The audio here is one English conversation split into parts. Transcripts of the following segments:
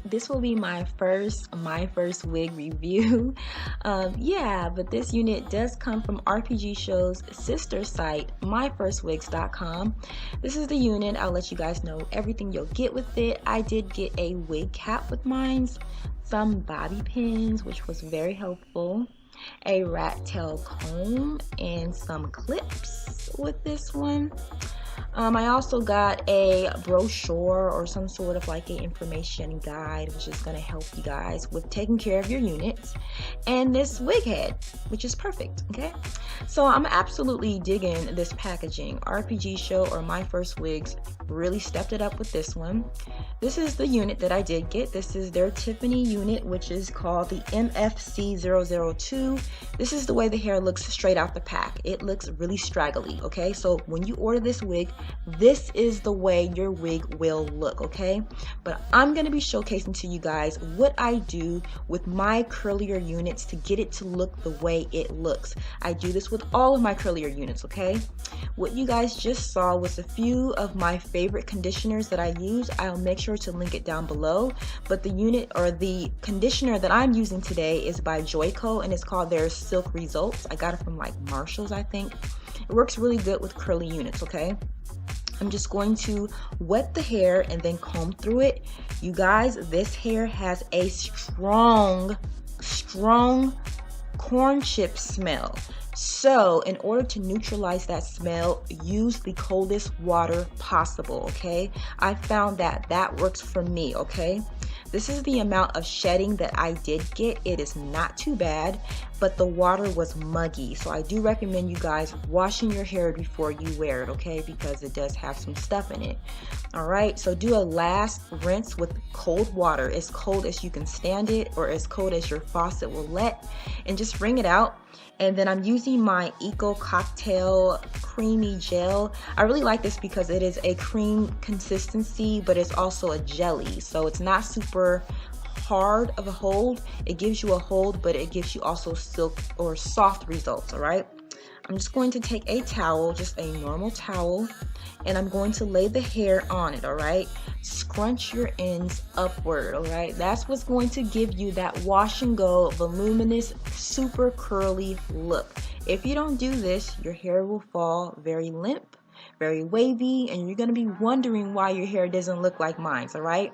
this will be my first MyFirstWig review. Yeah, but this unit does come from RPG Show's sister site, MyFirstWigs.com. This is the unit. I'll let you guys know everything you'll get with it. I did get a wig cap with mine, some bobby pins, which was very helpful, a rat tail comb, and some clips with this one. I also got a brochure or some sort of like an information guide, which is going to help you guys with taking care of your units, and this wig head, which is perfect. Okay, so I'm absolutely digging this packaging. RPG Show or MyFirstWigs really stepped it up with this one. This is the unit that I did get. This is their Tiffany unit, which is called the MFC002. This is the way the hair looks straight out the pack. It looks really straggly. Okay, so when you order this wig, this is the way your wig will look. Okay, but I'm going to be showcasing to you guys what I do with my curlier units to get it to look the way it looks. I do this with all of my curlier units. Okay, what you guys just saw was a few of my favorite conditioners that I use. I'll make sure to link it down below, but the unit or the conditioner that I'm using today is by Joico, and it's called their Silk Results. I got it from like Marshall's, I think. It works really good with curly units. Okay, I'm just going to wet the hair and then comb through it. You guys, this hair has a strong corn chip smell. So in order to neutralize that smell, use the coldest water possible. Okay, I found that that works for me. Okay, this is the amount of shedding that I did get. It is not too bad, but the water was muggy, so I do recommend you guys washing your hair before you wear it. Okay, because it does have some stuff in it. All right, so do a last rinse with cold water, as cold as you can stand it or as cold as your faucet will let, and just wring it out. And then I'm using my Eco Cocktail Creamy Gel. I really like this because it is a cream consistency, but it's also a jelly. So it's not super hard of a hold. It gives you a hold, but it gives you also silk or soft results, all right? I'm just going to take a towel, just a normal towel, and I'm going to lay the hair on it, all right? Scrunch your ends upward, all right? That's what's going to give you that wash and go, voluminous, super curly look. If you don't do this, your hair will fall very limp, very wavy, and you're going to be wondering why your hair doesn't look like mine, all right?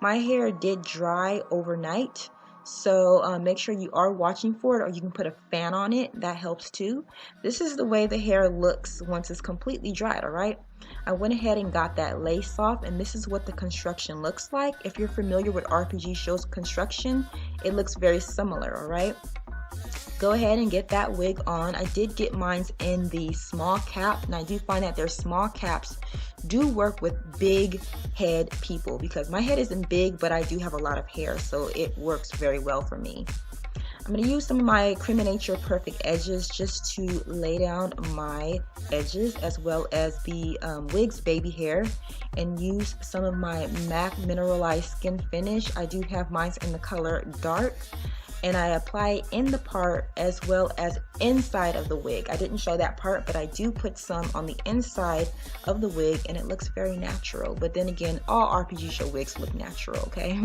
My hair did dry overnight, so make sure you are watching for it, or you can put a fan on it. That helps too. This is the way the hair looks once it's completely dried, all right? I went ahead and got that lace off, and this is what the construction looks like. If you're familiar with RPG Show's construction, it looks very similar, all right? Go ahead and get that wig on. I did get mine in the small cap, and I do find that their small caps do work with big head people, because my head isn't big, but I do have a lot of hair, so it works very well for me. I'm going to use some of my Cream of Nature Perfect Edges just to lay down my edges, as well as the wig's baby hair, and use some of my MAC Mineralized Skin Finish. I do have mine in the color Dark, and I apply it in the part as well as inside of the wig. I didn't show that part, but I do put some on the inside of the wig, and it looks very natural. But then again, all RPG Show wigs look natural. Okay.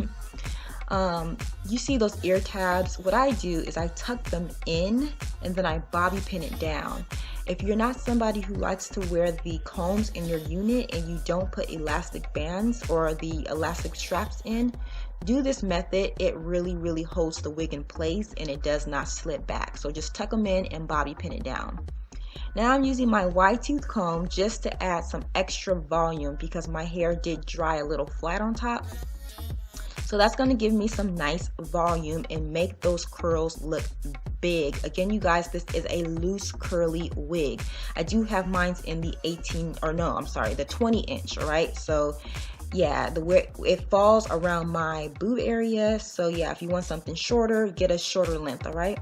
You see those ear tabs? What I do is I tuck them in, and then I bobby pin it down. If you're not somebody who likes to wear the combs in your unit and you don't put elastic bands or the elastic straps in, do this method. It really holds the wig in place, and it does not slip back. So just tuck them in and bobby pin it down. Now I'm using my wide tooth comb just to add some extra volume, because my hair did dry a little flat on top. So that's going to give me some nice volume and make those curls look big. Again, you guys, this is a loose curly wig. I do have mine in the 20 inch, all right? So yeah, it falls around my boob area. So yeah, if you want something shorter, get a shorter length, all right?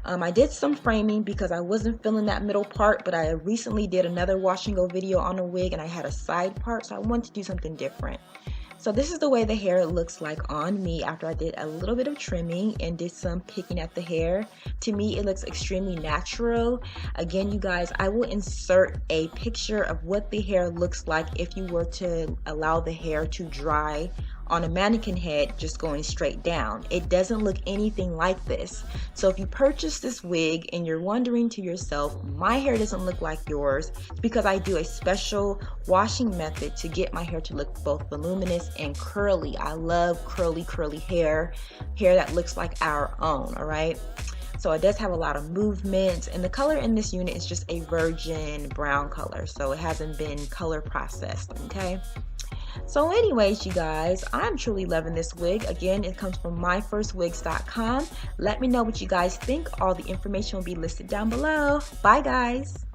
I did some framing because I wasn't feeling that middle part, but I recently did another wash and go video on a wig, and I had a side part, so I wanted to do something different. So this is the way the hair looks like on me after I did a little bit of trimming and did some picking at the hair. To me, it looks extremely natural. Again, you guys, I will insert a picture of what the hair looks like if you were to allow the hair to dry on a mannequin head just going straight down. It doesn't look anything like this. So if you purchase this wig and you're wondering to yourself, my hair doesn't look like yours, it's because I do a special washing method to get my hair to look both voluminous and curly. I love curly hair that looks like our own, all right? So it does have a lot of movement, and the color in this unit is just a virgin brown color, so it hasn't been color processed, okay? So anyways, you guys, I'm truly loving this wig. Again, it comes from MyFirstWigs.com. Let me know what you guys think. All the information will be listed down below. Bye, guys.